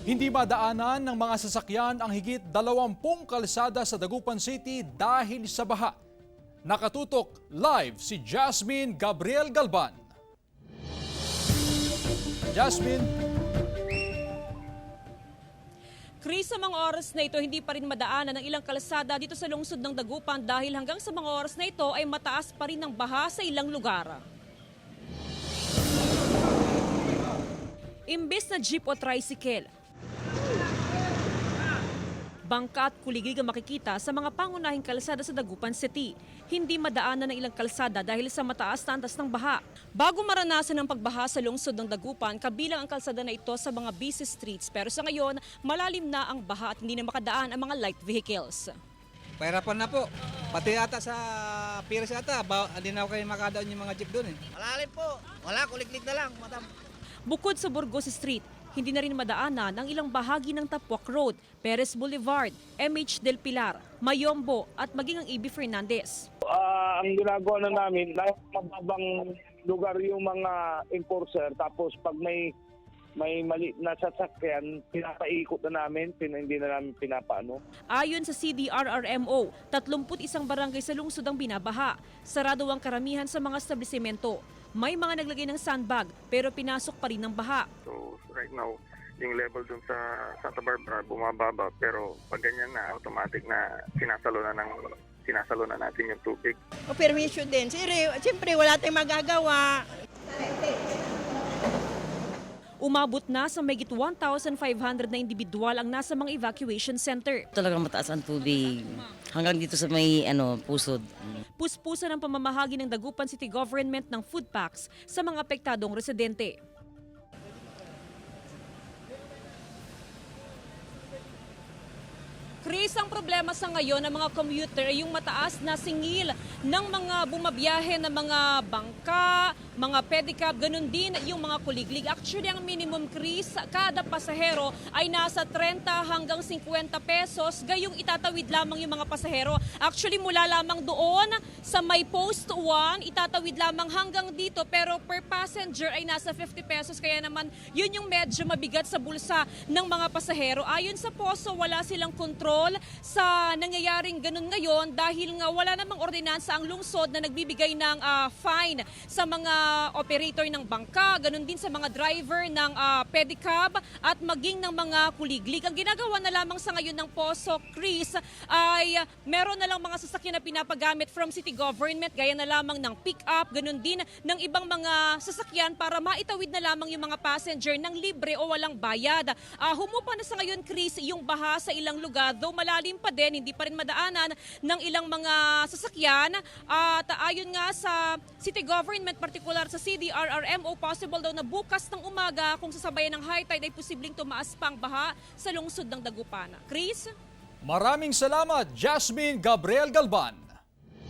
Hindi madaanan ng mga sasakyan ang higit 20 kalsada sa Dagupan City dahil sa baha. Nakatutok live si Jasmine Gabriel Galban. Jasmine. Chris, sa mga oras na ito, hindi pa rin madaanan ng ilang kalsada dito sa lungsod ng Dagupan dahil hanggang sa mga oras na ito ay mataas pa rin ang baha sa ilang lugar. Imbes na jeep o tricycle, bangka at kuliglig ang makikita sa mga pangunahing kalsada sa Dagupan City. Hindi madaanan ng ilang kalsada dahil sa mataas na antas ng baha. Bago maranasan ang pagbaha sa lungsod ng Dagupan, kabilang ang kalsada na ito sa mga busy streets. Pero sa ngayon, malalim na ang baha at hindi na makadaan ang mga light vehicles. Pahirapan na po. Pati ata sa Piers ata, hindi na kayo makadaan yung mga jeep doon eh. Malalim po. Wala, kuliklik na lang. Bukod sa Burgos Street, hindi na rin madaanan ang ilang bahagi ng Tapuac Road, Perez Boulevard, MH Del Pilar, Mayombo at maging ang EB Fernandez. Ang ginagawa na namin, nasa mababang lugar yung mga enforcer, tapos pag may mali na sasakyan, pinapaikot na namin, hindi na namin pinapaano. Ayon sa CDRRMO, 31 barangay sa lungsod ang binabaha. Sarado ang karamihan sa mga establisimento. May mga naglagay ng sandbag pero pinasok pa rin ng baha. So right now, yung level dun sa Santa Barbara bumababa pero pag ganyan na automatic na sinasalo na natin yung tubig. O permission din. Siyempre, wala tayong magagawa. Umabot na sa mahigit 1,500 na individual ang nasa mga evacuation center. Talagang mataas ang tubig hanggang dito sa may pusod. Puspusan ang pamamahagi ng Dagupan City Government ng food packs sa mga apektadong residente. Chris, ang problema sa ngayon ng mga commuter ay yung mataas na singil ng mga bumabiyahe na mga bangka, mga pedicab, ganun din yung mga kuliglig. Actually, ang minimum, Chris, kada pasahero ay nasa 30 hanggang 50 pesos, gayong itatawid lamang yung mga pasahero. Actually, mula lamang doon sa may post 1, itatawid lamang hanggang dito, pero per passenger ay nasa 50 pesos, kaya naman yun yung medyo mabigat sa bulsa ng mga pasahero. Ayon sa POSO, wala silang kontrol sa nangyayaring ganun ngayon dahil nga wala namang ordinansa ang lungsod na nagbibigay ng fine sa mga operator ng bangka, ganun din sa mga driver ng pedicab at maging ng mga kuliglig. Ang ginagawa na lamang sa ngayon ng POSO, Chris, ay meron na lang mga sasakyan na pinapagamit from city government, gaya na lamang ng pick-up, ganun din ng ibang mga sasakyan para maitawid na lamang yung mga passenger ng libre o walang bayad. Humupa na sa ngayon, Chris, yung baha sa ilang lugar. Though malalim pa din, hindi pa rin madaanan ng ilang mga sasakyan. At ayon nga sa city government, partikular sa CDRRMO, possible daw na bukas ng umaga kung sasabayan ng high tide ay posibleng tumaas pang baha sa lungsod ng Dagupan. Chris? Maraming salamat, Jasmine Gabriel Galban.